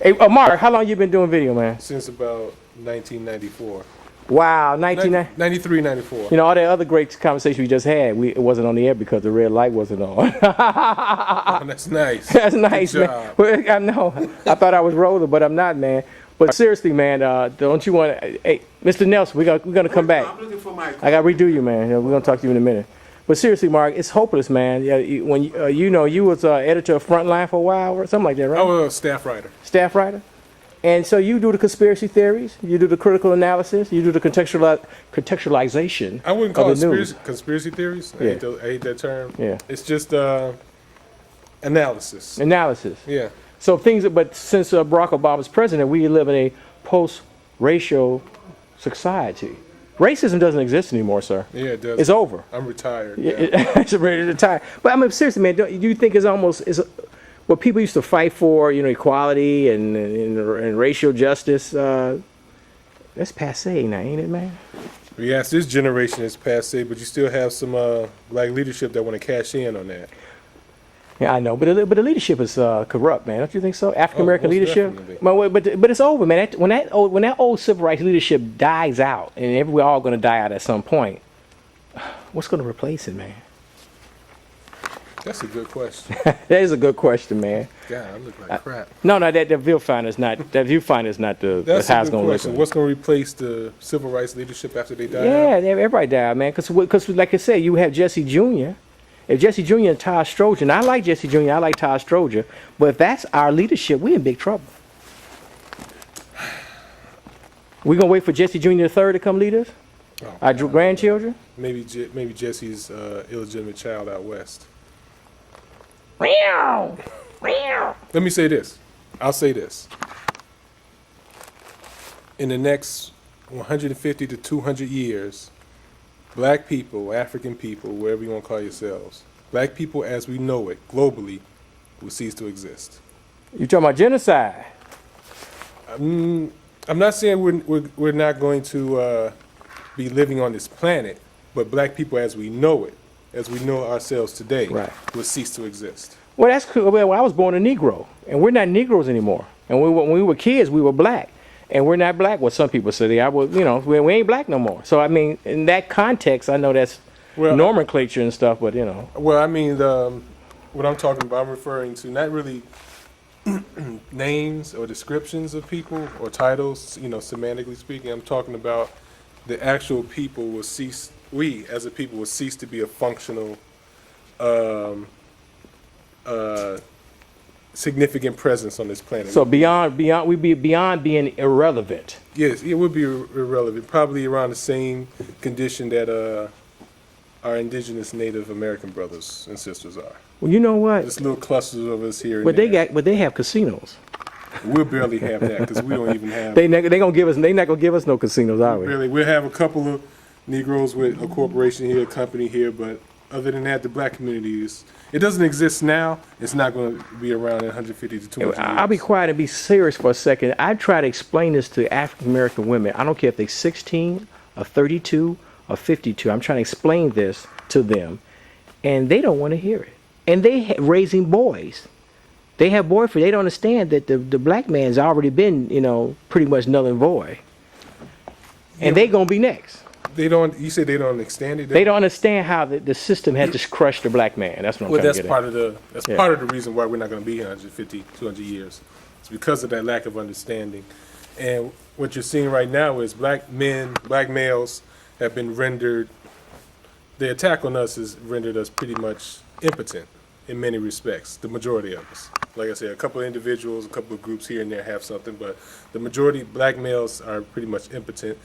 Hey, Mark, how long you been doing video, man? Since about 1994. Wow, 1990. 93, 94. You know, all that other great conversation we just had, it wasn't on the air because the red light wasn't on. Oh, that's nice. That's nice, man. Well, I know. I thought I was rolling, but I'm not, man. But seriously, man, don't you want to... Hey, Mr. Nelson, we're gonna come back. I'm looking for my... I got to redo you, man. We're going to talk to you in a minute. But seriously, Mark, it's hopeless, man. Yeah, when you was editor of Frontline for a while or something like that, right? I was a staff writer. Staff writer? And so you do the conspiracy theories, you do the critical analysis, you do the contextualization. I wouldn't call it conspiracy theories. Yeah. I hate that term. Yeah. It's just analysis. Analysis. Yeah. So but since Barack Obama's president, we live in a post-racial society. Racism doesn't exist anymore, sir. Yeah, it does. It's over. I'm retired. Yeah. It's ready to retire. But I mean, seriously, man, do you think it's almost what people used to fight for, equality and racial justice? That's passe now, ain't it, man? Yes, this generation is passe, but you still have some black leadership that want to cash in on that. Yeah, I know, but the leadership is corrupt, man. Don't you think so? African American leadership. Definitely. But it's over, man. When that old civil rights leadership dies out, and we're all going to die out at some point, what's going to replace it, man? That's a good question. That is a good question, man. God, I look like crap. No, that viewfinder's not. That viewfinder's not That's how a it's good going to question. look. What's going to replace the civil rights leadership after they die? Yeah, everybody died, man. Because like I said, you have Jesse Jr. If Jesse Jr. and Todd Stroger, I like Jesse Jr., I like Todd Stroger, but if that's our leadership, we're in big trouble. We're going to wait for Jesse Jr. III to come lead us? Oh, Our grandchildren? Maybe Jesse's illegitimate child out west. Meow. Meow. Let me say this. I'll say this. In the next 150 to 200 years, black people, African people, wherever you want to call yourselves, black people as we know it globally will cease to exist. You talking about genocide? I'm not saying we're not going to be living on this planet, but black people as we know it, as we know ourselves today, Right. will cease to exist. Well, that's cool. Well, I was born a Negro, and we're not Negroes anymore. And when we were kids, we were black. And we're not black, what some people say. We ain't black no more. So, I mean, in that context, I know that's nomenclature and stuff, but, Well, I mean, what I'm talking about, I'm referring to not really names or descriptions of people or titles, semantically speaking. I'm talking about the actual people will cease, we as a people will cease to be a functional, significant presence on this planet. So we'd be beyond being irrelevant. Yes, it would be irrelevant. Probably around the same condition that our indigenous Native American brothers and sisters are. Well, you know what? Just little clusters of us here. But they have casinos. We'll barely have that because we don't even have. They not gonna give us no casinos, are we? We'll have a couple of Negroes with a corporation here, a company here, but other than that, the black community it doesn't exist now. It's not going to be around in 150 to 200 years. I'll be quiet and be serious for a second. I try to explain this to African American women. I don't care if they're 16 or 32 or 52. I'm trying to explain this to them, and they don't want to hear it. And they raising boys. They have boyfriends. They don't understand that the black man's already been, pretty much null and void. And they going to be next. You say they don't understand it? They don't understand how the system had to crush the black man. That's what I'm trying to get at. That's part of the reason why we're not going to be here in 150, 200 years. It's because of that lack of understanding. And what you're seeing right now is black males have been rendered, the attack on us has rendered us pretty much impotent in many respects, the majority of us. Like I said, a couple of individuals, a couple of groups here and there have something, but the majority, black males, are pretty much impotent.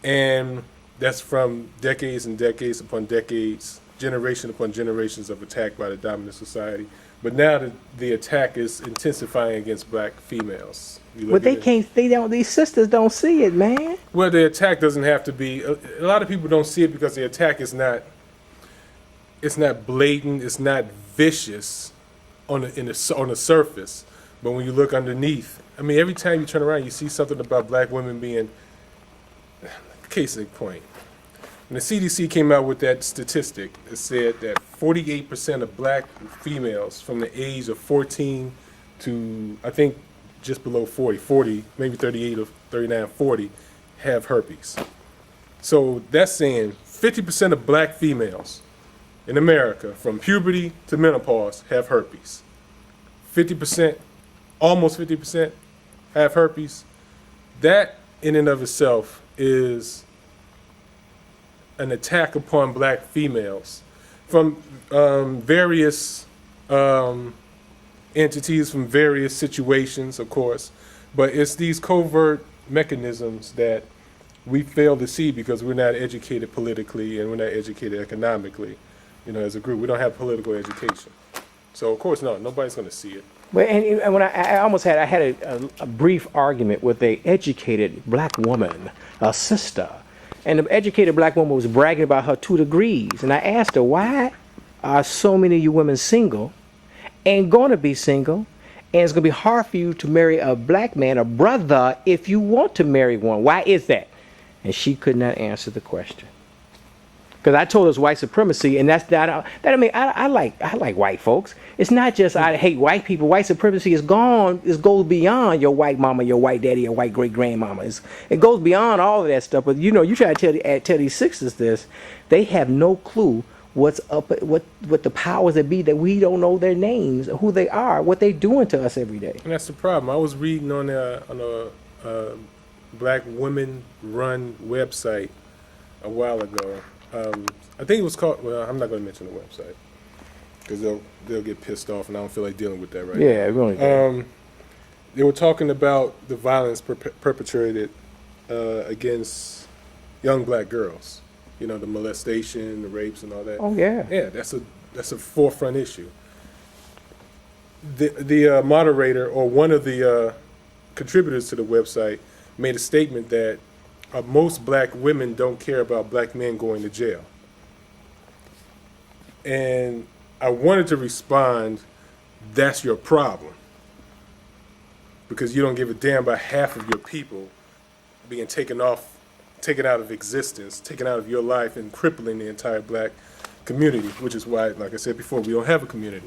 And that's from decades and decades upon decades, generation upon generations of attack by the dominant society. But now the attack is intensifying against black females. But these sisters don't see it, man. Well, the attack doesn't have to be, a lot of people don't see it because the attack is not blatant, it's not vicious on the surface. But when you look underneath, I mean, every time you turn around, you see something about black women being, case in point. When the CDC came out with that statistic, it said that 48% of black females from the age of 14 to, I think, just below 40, maybe 38 or 39, 40, have herpes. So that's saying 50% of black females in America, from puberty to menopause, have herpes. 50%, almost 50%, have herpes. That, in and of itself, is an attack upon black females from various entities, from various situations, of course. But it's these covert mechanisms that we fail to see because we're not educated politically and we're not educated economically. You know, as a group, we don't have political education. So, of course, nobody's going to see it. But and when I had a brief argument with a educated black woman, a sister, and the educated black woman was bragging about her 2 degrees, and I asked her, why are so many of you women single, and going to be single, and it's going to be hard for you to marry a black man, a brother, if you want to marry one? Why is that? And she could not answer the question. Because I told her it's white supremacy, and I like white folks. It's not just I hate white people. White supremacy is gone. It goes beyond your white mama, your white daddy, your white great grandmama. It goes beyond all of that stuff. But you know, you try to tell these sisters this, they have no clue what's up, what the powers that be that we don't know their names, who they are, what they're doing to us every day. And that's the problem. I was reading on a black women-run website a while ago. I think it was called. Well, I'm not going to mention the website because they'll get pissed off, and I don't feel like dealing with that right now. Yeah, we're going to. They were talking about the violence perpetrated against young black girls. You know, the molestation, the rapes, and all that. Oh yeah. Yeah, that's a forefront issue. The moderator or one of the contributors to the website made a statement that most black women don't care about black men going to jail. And I wanted to respond, that's your problem. Because you don't give a damn about half of your people being taken out of existence, taken out of your life, and crippling the entire black community, which is why, like I said before, we don't have a community.